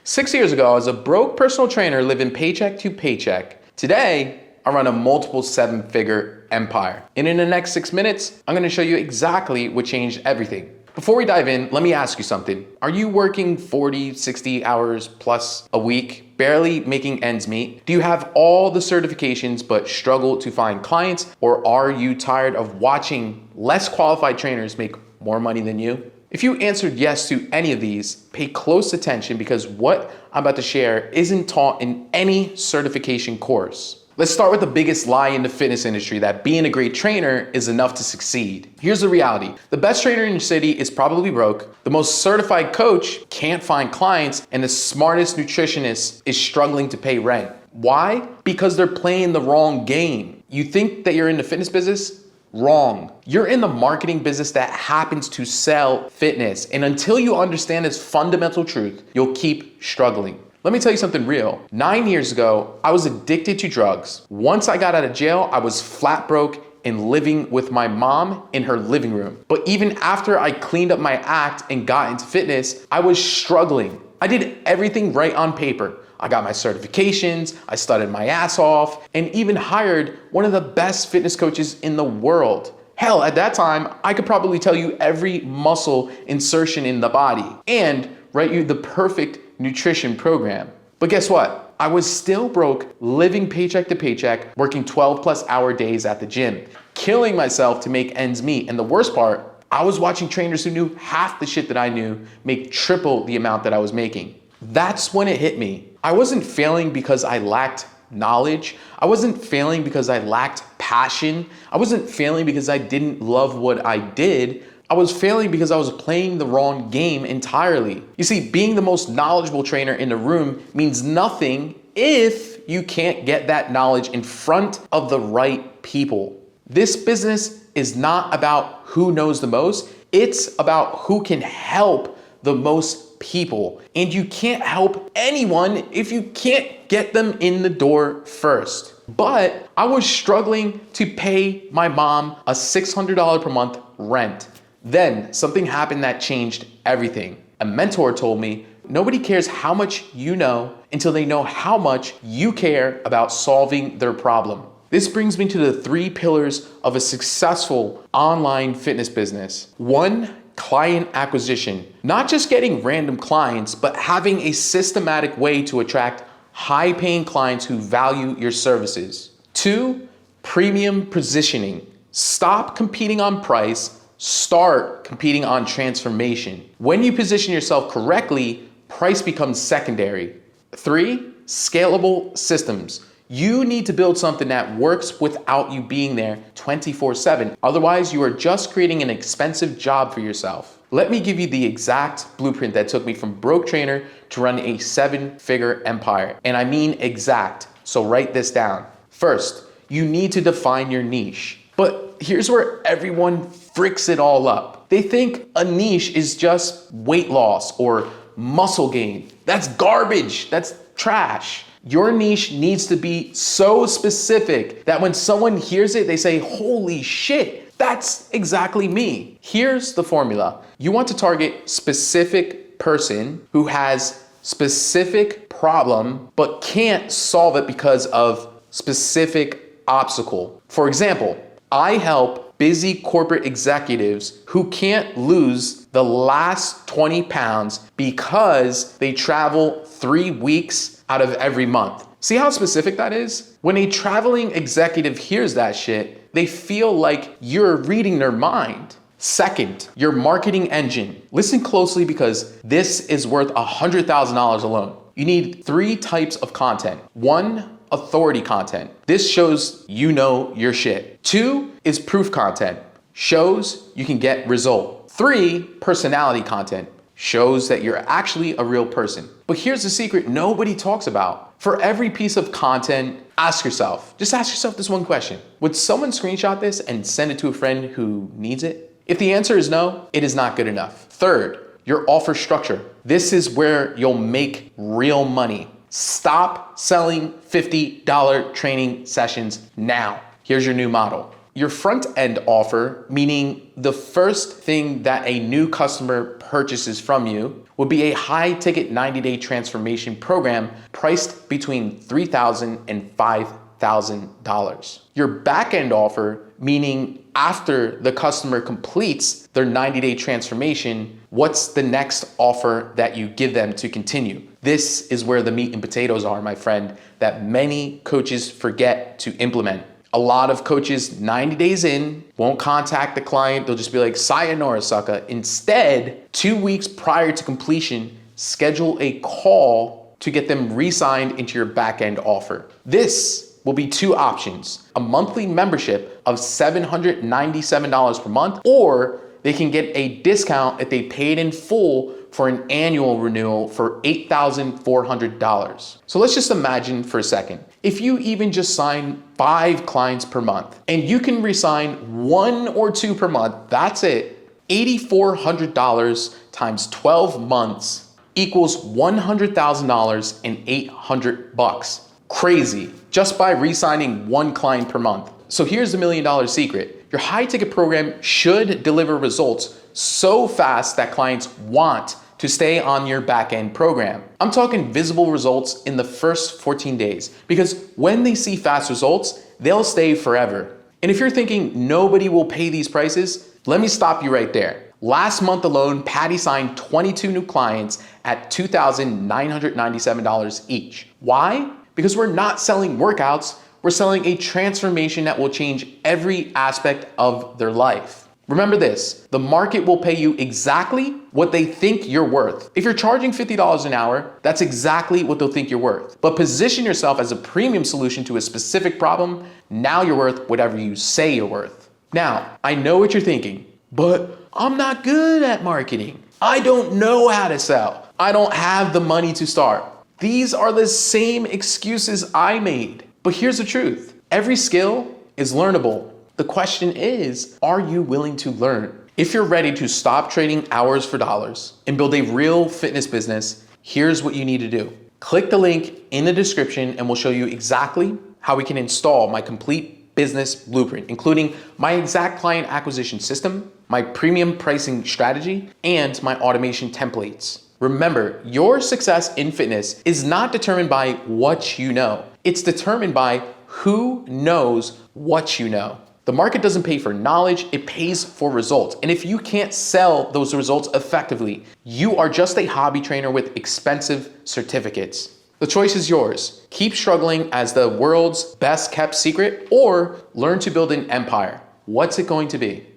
6 years ago, I was a broke personal trainer living paycheck to paycheck. Today, I run a multiple seven-figure empire. And in the next 6 minutes, I'm gonna show you exactly what changed everything. Before we dive in, let me ask you something. Are you working 40, 60 hours plus a week, barely making ends meet? Do you have all the certifications but struggle to find clients? Or are you tired of watching less qualified trainers make more money than you? If you answered yes to any of these, pay close attention because what I'm about to share isn't taught in any certification course. Let's start with the biggest lie in the fitness industry, that being a great trainer is enough to succeed. Here's the reality. The best trainer in your city is probably broke, the most certified coach can't find clients, and the smartest nutritionist is struggling to pay rent. Why? Because they're playing the wrong game. You think that you're in the fitness business? Wrong. You're in the marketing business that happens to sell fitness. And until you understand this fundamental truth, you'll keep struggling. Let me tell you something real. 9 years ago, I was addicted to drugs. Once I got out of jail, I was flat broke and living with my mom in her living room. But even after I cleaned up my act and got into fitness, I was struggling. I did everything right on paper. I got my certifications, I studied my ass off, and even hired one of the best fitness coaches in the world. Hell, at that time, I could probably tell you every muscle insertion in the body and write you the perfect nutrition program. But guess what? I was still broke, living paycheck to paycheck, working 12+ hour days at the gym, killing myself to make ends meet. And the worst part, I was watching trainers who knew half the shit that I knew make triple the amount that I was making. That's when it hit me. I wasn't failing because I lacked knowledge. I wasn't failing because I lacked passion. I wasn't failing because I didn't love what I did. I was failing because I was playing the wrong game entirely. You see, being the most knowledgeable trainer in the room means nothing if you can't get that knowledge in front of the right people. This business is not about who knows the most. It's about who can help the most people. And you can't help anyone if you can't get them in the door first. But I was struggling to pay my mom a $600 per month rent. Then something happened that changed everything. A mentor told me, nobody cares how much you know until they know how much you care about solving their problem. This brings me to the 3 pillars of a successful online fitness business. 1, client acquisition. Not just getting random clients, but having a systematic way to attract high-paying clients who value your services. 2, premium positioning. Stop competing on price, start competing on transformation. When you position yourself correctly, price becomes secondary. 3, scalable systems. You need to build something that works without you being there 24/7. Otherwise, you are just creating an expensive job for yourself. Let me give you the exact blueprint that took me from broke trainer to run a 7-figure empire. And I mean exact, so write this down. First, you need to define your niche. But here's where everyone fricks it all up. They think a niche is just weight loss or muscle gain. That's garbage, that's trash. Your niche needs to be so specific that when someone hears it, they say, holy shit, that's exactly me. Here's the formula. You want to target specific person who has specific problem, but can't solve it because of specific obstacle. For example, I help busy corporate executives who can't lose the last 20 pounds because they travel 3 weeks out of every month. See how specific that is? When a traveling executive hears that shit, they feel like you're reading their mind. Second, your marketing engine. Listen closely because this is worth $100,000 alone. You need 3 types of content. 1, authority content. This shows you know your shit. 2 is proof content. Shows you can get result. 3, personality content. Shows that you're actually a real person. But here's the secret nobody talks about. For every piece of content, just ask yourself this one question. Would someone screenshot this and send it to a friend who needs it? If the answer is no, it is not good enough. Third, your offer structure. This is where you'll make real money. Stop selling $50 training sessions now. Here's your new model. Your front end offer, meaning the first thing that a new customer purchases from you, would be a high-ticket 90-day transformation program priced between $3,000 and $5,000. Your back-end offer, meaning after the customer completes their 90-day transformation, what's the next offer that you give them to continue? This is where the meat and potatoes are, my friend, that many coaches forget to implement. A lot of coaches 90 days in won't contact the client. They'll just be like, sayonara, sucker. Instead, 2 weeks prior to completion, schedule a call to get them re-signed into your back-end offer. This will be two options: a monthly membership of $797 per month, or they can get a discount if they paid in full for an annual renewal for $8,400. So let's just imagine for a second, if you even just sign 5 clients per month and you can re-sign 1 or 2 per month, that's it. $8,400 times 12 months equals $100,000 and $800. Crazy, just by re-signing 1 client per month. So here's the $1 million secret. Your high ticket program should deliver results so fast that clients want to stay on your back-end program. I'm talking visible results in the first 14 days, because when they see fast results, they'll stay forever. And if you're thinking nobody will pay these prices, let me stop you right there. Last month alone, Patty signed 22 new clients at $2,997 each. Why? Because we're not selling workouts, we're selling a transformation that will change every aspect of their life. Remember this, the market will pay you exactly what they think you're worth. If you're charging $50 an hour, that's exactly what they'll think you're worth. But position yourself as a premium solution to a specific problem, now you're worth whatever you say you're worth. Now, I know what you're thinking, but I'm not good at marketing. I don't know how to sell. I don't have the money to start. These are the same excuses I made. But here's the truth. Every skill is learnable. The question is, are you willing to learn? If you're ready to stop trading hours for dollars and build a real fitness business, here's what you need to do. Click the link in the description and we'll show you exactly how we can install my complete business blueprint, including my exact client acquisition system, my premium pricing strategy, and my automation templates. Remember, your success in fitness is not determined by what you know. It's determined by who knows what you know. The market doesn't pay for knowledge, it pays for results. And if you can't sell those results effectively, you are just a hobby trainer with expensive certificates. The choice is yours. Keep struggling as the world's best kept secret, or learn to build an empire. What's it going to be?